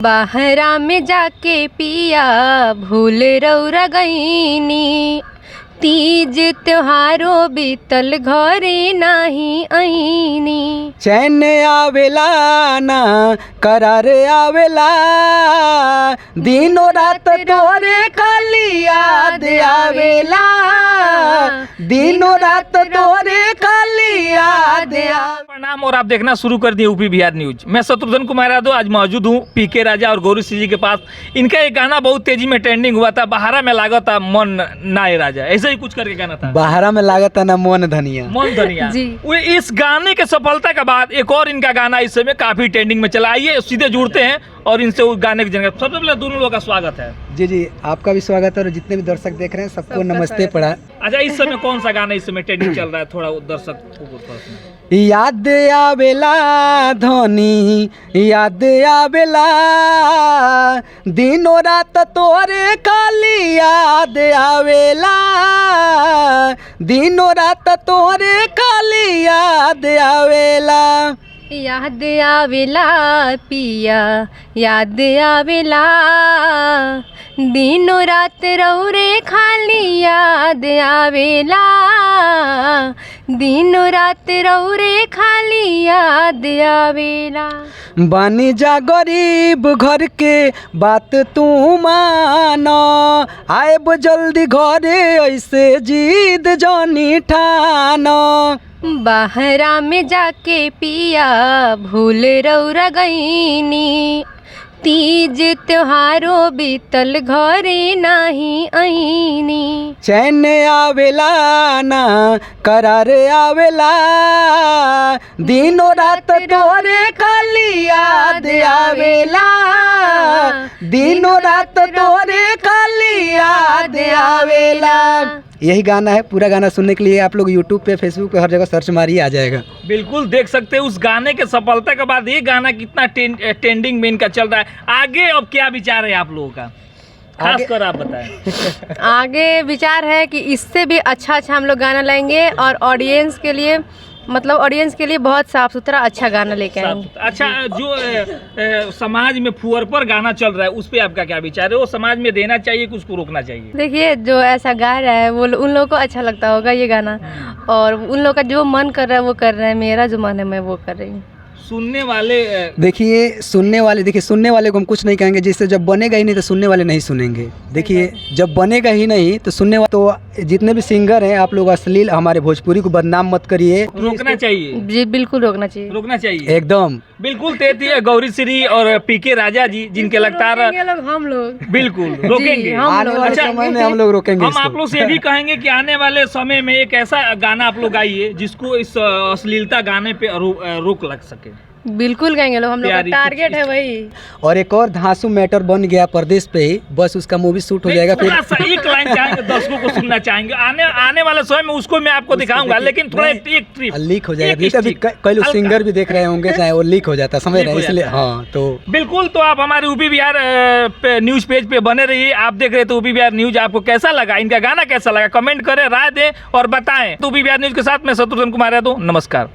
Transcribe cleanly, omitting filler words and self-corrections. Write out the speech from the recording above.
बाहरा में जाके पिया भूल रौरा गईनी, तीज त्योहारो बीतल घरे नाही आईनी। चैन आवेला ना करार आवेला, दिनों रात तोरे खाली याद आवेला, दिनों रात तोरे खाली याद आवेला। प्रणाम और आप देखना शुरू कर दिए यूपी बिहार न्यूज। मैं शत्रुघ्न कुमार यादव आज मौजूद हूँ पीके राजा और गौरी सिंह जी के पास। इनका एक गाना बहुत तेजी में ट्रेंडिंग हुआ था, बहारा में लागत था मन नाय राजा, ऐसे ही कुछ करके गाना था। बहारा में लागत था ना मन धनिया, मन धनिया जी। वो इस गाने के सफलता के बाद एक और इनका गाना इस समय काफी ट्रेंडिंग में चला। आइए सीधे जुड़ते हैं और इनसे उस गाने की जानकारी। सबसे पहले दोनों लोगों का स्वागत है। जी जी, आपका भी स्वागत है और जितने भी दर्शक देख रहे हैं सबको नमस्ते पड़ा। अच्छा, इस समय कौन सा गाना इस समय ट्रेंडिंग चल रहा है, थोड़ा दर्शक को याद आवेला धनी याद आवेला, दिनों रात तोरे खाली याद आवेला, दिनों रात तोरे खाली याद आवेला। याद आवेला पिया याद आवेला, दिनों रात रौरे खाली याद आवेला, दिनों रात रौरे खाली याद आवेला। बानी जा गरीब घर के बात तू मानो, आएब जल्दी घरे ऐसे जिद जानी ठानो। बाहरा में जाके पिया भूल रौरा गईनी, तीज त्योहारो बीतल घरे नाही आईनी। चैन आवेला ना करार आवेला, दिनों रात तोरे खाली याद आवेला, दिनों रात तोरे खाली याद आवेला। यही गाना है। पूरा गाना सुनने के लिए आप लोग YouTube पे, Facebook पे हर जगह सर्च मारिए, आ जाएगा। बिल्कुल देख सकते हैं उस गाने के सफलता के बाद ये गाना कितना ट्रेंडिंग में इनका चल रहा है। आगे अब क्या विचार है आप लोगों का, खास कर आप बताएं। आगे विचार है कि इससे भी अच्छा हम लोग गाना लाएंगे और ऑडियंस के लिए, मतलब ऑडियंस के लिए बहुत साफ सुथरा अच्छा गाना लेके आएंगे। अच्छा, जो समाज में फुअर पर गाना चल रहा है उस पे आपका क्या विचार है? वो समाज में देना चाहिए कि उसको रोकना चाहिए? देखिए, जो ऐसा गा रहा है वो उन लोगों को अच्छा लगता होगा ये गाना, और उन लोगों का जो मन कर रहा है वो कर रहे हैं। मेरा जो मन है मैं वो कर रही हूँ। सुनने वाले सुनने वाले को हम कुछ नहीं कहेंगे, जिससे जब बनेगा ही नहीं तो सुनने वाले नहीं सुनेंगे। देखिए, जब बनेगा ही नहीं तो सुनने वाले, तो जितने भी सिंगर हैं आप लोग अश्लील हमारे भोजपुरी को बदनाम मत करिए। रोकना चाहिए जी, बिल्कुल रोकना चाहिए, रोकना चाहिए एकदम। बिल्कुल तेती है गौरी श्री और पीके राजा जी, जिनके लगातार हम लोग बिल्कुल रोकेंगे। आने वाले समय में हम लोग रोकेंगे हम इसको। आप लोग से भी कहेंगे कि आने वाले समय में एक ऐसा गाना आप लोग गाइए जिसको इस अश्लीलता गाने पे रोक लग सके। बिल्कुल गाएंगे लोग, हम लोग का टारगेट है वही। और एक और धांसू मैटर बन गया परदेश पे ही, बस उसका मूवी शूट हो जाएगा। फिर थोड़ा सा एक लाइन चाहेंगे, दर्शकों को सुनना चाहेंगे। आने वाले समय में उसको मैं आपको दिखाऊंगा, लेकिन थोड़ा एक ट्रिप लीक हो जाएगा। अभी कई लोग सिंगर भी देख रहे होंगे, चाहे वो लीक हो जाता है, समझ रहे हैं, इसलिए हाँ। तो बिल्कुल, तो आप हमारे यूपी बिहार न्यूज पेज पे बने रहिए। आप देख रहे थे यूपी बिहार न्यूज। आपको कैसा लगा, इनका गाना कैसा लगा, कमेंट करें, राय दें और बताएं। तो यूपी बिहार न्यूज के साथ मैं शत्रुघ्न कुमार यादव, नमस्कार।